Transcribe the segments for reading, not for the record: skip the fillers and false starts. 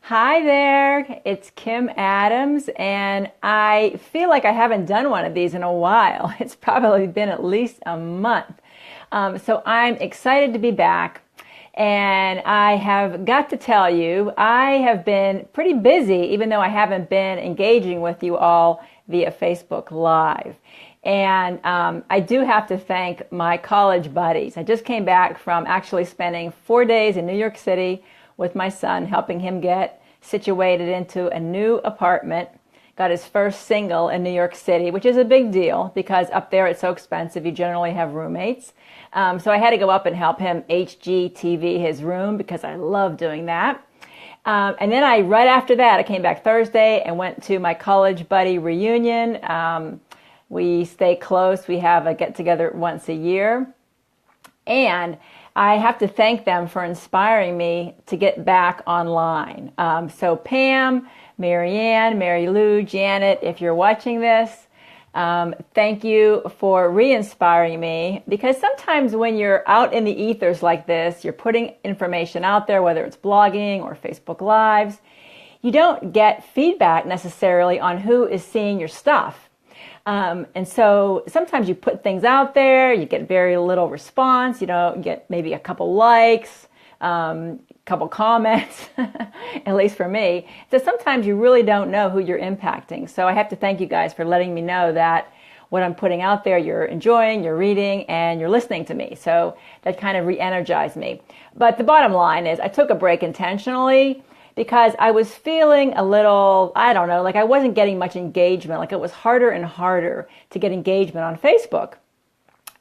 Hi there, it's Kim Adams, and I feel like I haven't done one of these in a while. It's probably been at least a month. So I'm excited to be back, and I have got to tell you, I have been pretty busy, even though I haven't been engaging with you all via Facebook Live. And I do have to thank my college buddies. I just came back from actually spending 4 days in New York City with my son, helping him get situated into a new apartment. Got his first single in New York City, which is a big deal because up there it's so expensive. You generally have roommates. So I had to go up and help him HGTV his room because I love doing that. And then right after that, I came back Thursday and went to my college buddy reunion. We stay close. We have a get together once a year. And I have to thank them for inspiring me to get back online. So Pam, Marianne, Mary Lou, Janet, if you're watching this, thank you for re-inspiring me, because sometimes when you're out in the ethers like this, you're putting information out there, whether it's blogging or Facebook Lives, you don't get feedback necessarily on who is seeing your stuff. And so sometimes you put things out there, you get very little response, you get maybe a couple likes, couple comments, at least for me. So sometimes you really don't know who you're impacting. So I have to thank you guys for letting me know that what I'm putting out there, you're enjoying, you're reading, and you're listening to me. So that kind of re-energized me. But the bottom line is I took a break intentionally, because I was feeling a little, I don't know, like I wasn't getting much engagement. Like it was harder and harder to get engagement on Facebook.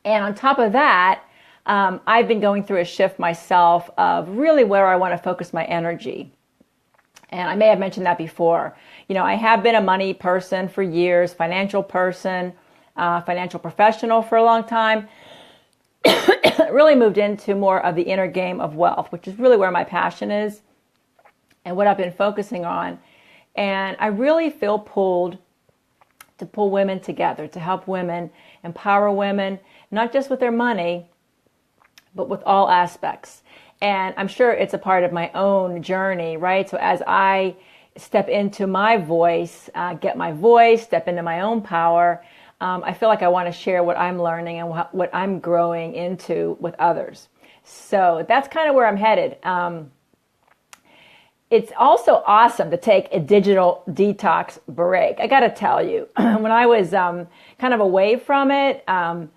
And on top of that, I've been going through a shift myself of really where I want to focus my energy. And I may have mentioned that before. I have been a money person for years, financial person, financial professional for a long time. Really moved into more of the inner game of wealth, which is really where my passion is and what I've been focusing on. And I really feel pulled to pull women together, to help women, empower women, not just with their money, but with all aspects. And I'm sure it's a part of my own journey, right? So as I step into my voice, get my voice, step into my own power, I feel like I want to share what I'm learning and what I'm growing into with others. So that's kind of where I'm headed. It's also awesome to take a digital detox break. I got to tell you, when I was kind of away from it, and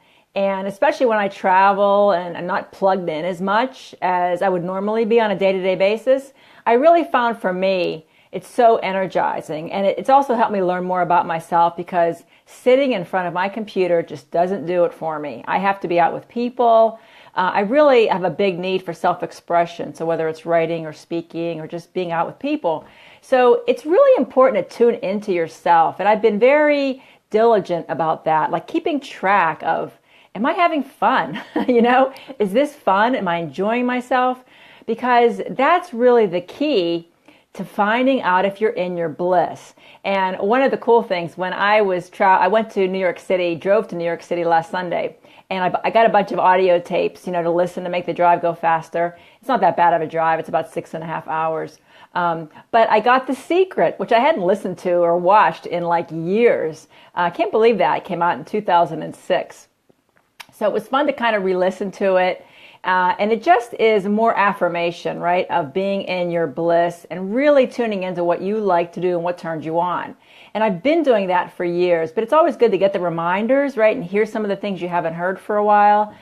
especially when I travel and I'm not plugged in as much as I would normally be on a day-to-day basis, I really found for me, it's so energizing. And it's also helped me learn more about myself, because sitting in front of my computer just doesn't do it for me. I have to be out with people. I really have a big need for self-expression. So whether it's writing or speaking or just being out with people. So it's really important to tune into yourself. And I've been very diligent about that, like keeping track of, am I having fun? Is this fun? Am I enjoying myself? Because that's really the key to finding out if you're in your bliss. And one of the cool things, when I went to New York City, drove to New York City last Sunday, and I got a bunch of audio tapes, to listen to make the drive go faster. It's not that bad of a drive. It's about 6.5 hours. But I got The Secret, which I hadn't listened to or watched in like years. I can't believe that. It came out in 2006. So it was fun to kind of re-listen to it. And it just is more affirmation, right, of being in your bliss and really tuning into what you like to do and what turns you on. And I've been doing that for years, but it's always good to get the reminders, right, and hear some of the things you haven't heard for a while.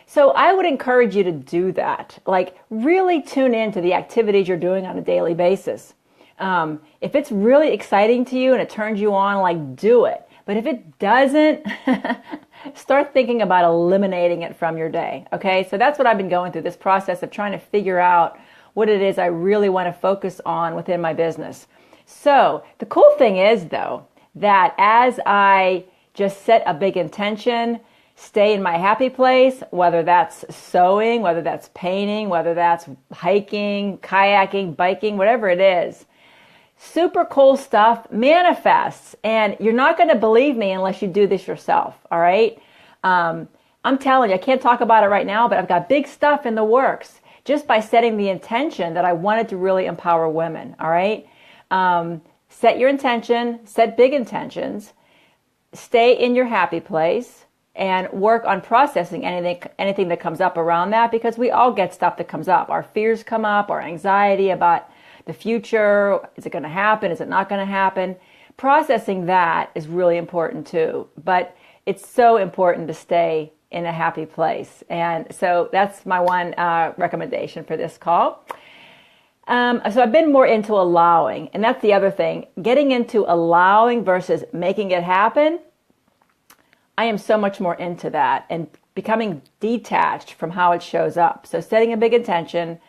So I would encourage you to do that. Like really tune into the activities you're doing on a daily basis. If it's really exciting to you and it turns you on, like do it. But if it doesn't, start thinking about eliminating it from your day. Okay, so that's what I've been going through, this process of trying to figure out what it is I really want to focus on within my business. So the cool thing is, though, that as I just set a big intention, stay in my happy place, whether that's sewing, whether that's painting, whether that's hiking, kayaking, biking, whatever it is, super cool stuff manifests. And you're not going to believe me unless you do this yourself, all right? I'm telling you, I can't talk about it right now, but I've got big stuff in the works. just by setting the intention that I wanted to really empower women. All right. Set your intention, set big intentions, stay in your happy place, and work on processing anything that comes up around that, because we all get stuff that comes up. Our fears come up, our anxiety about the future. Is it going to happen? Is it not going to happen? Processing that is really important too. But it's so important to stay in a happy place. And so that's my one recommendation for this call. So I've been more into allowing, and that's the other thing. Getting into allowing versus making it happen. I am so much more into that and becoming detached from how it shows up. So setting a big intention,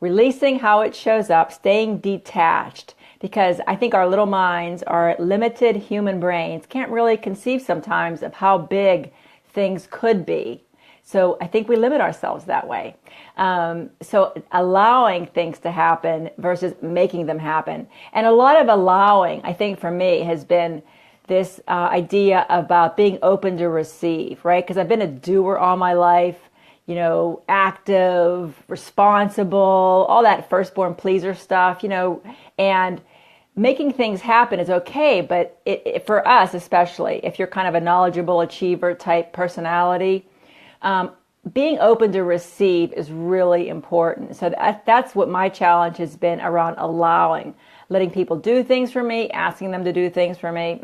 releasing how it shows up, staying detached, because I think our little minds, our limited human brains can't really conceive sometimes of how big things could be. So I think we limit ourselves that way. So allowing things to happen versus making them happen. And a lot of allowing, I think for me, has been this idea about being open to receive, right? Because I've been a doer all my life, you know, active, responsible, all that firstborn pleaser stuff, you know, and making things happen is okay. But for us, especially if you're kind of a knowledgeable achiever type personality, being open to receive is really important. So that's what my challenge has been around allowing, letting people do things for me, asking them to do things for me,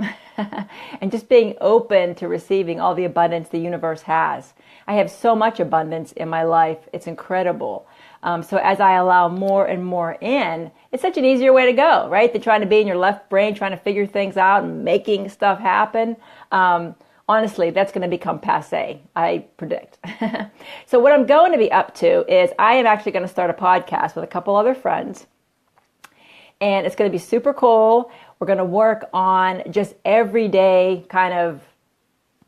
and just being open to receiving all the abundance the universe has. I have so much abundance in my life. It's incredible. So as I allow more and more in, it's such an easier way to go, right? Than trying to be in your left brain, trying to figure things out and making stuff happen. Honestly, that's going to become passé, I predict. So what I'm going to be up to is I am actually going to start a podcast with a couple other friends. And it's going to be super cool. We're going to work on just everyday kind of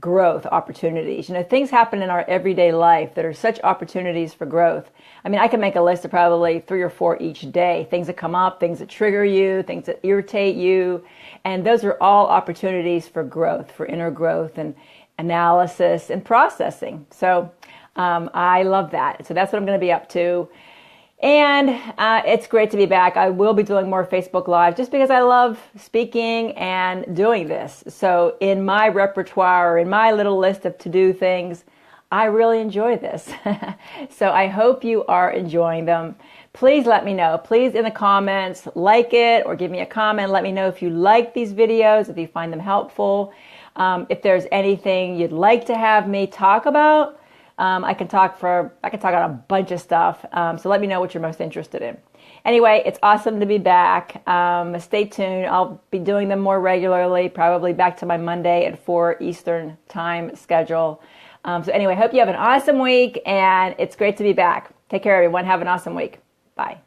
growth opportunities. You know, things happen in our everyday life that are such opportunities for growth. I mean, I can make a list of probably 3 or 4 each day. Things that come up, things that trigger you, things that irritate you. And those are all opportunities for growth, for inner growth and analysis and processing. So I love that. So that's what I'm going to be up to. And it's great to be back. I will be doing more Facebook Live just because I love speaking and doing this. So in my repertoire, in my little list of to-do things, I really enjoy this. So I hope you are enjoying them. Please let me know. Please in the comments, like it or give me a comment. Let me know if you like these videos, if you find them helpful. If there's anything you'd like to have me talk about. I can talk on a bunch of stuff. So let me know what you're most interested in. Anyway, it's awesome to be back. Stay tuned. I'll be doing them more regularly, probably back to my Monday at 4 Eastern time schedule. So anyway, hope you have an awesome week, and it's great to be back. Take care, everyone. Have an awesome week. Bye.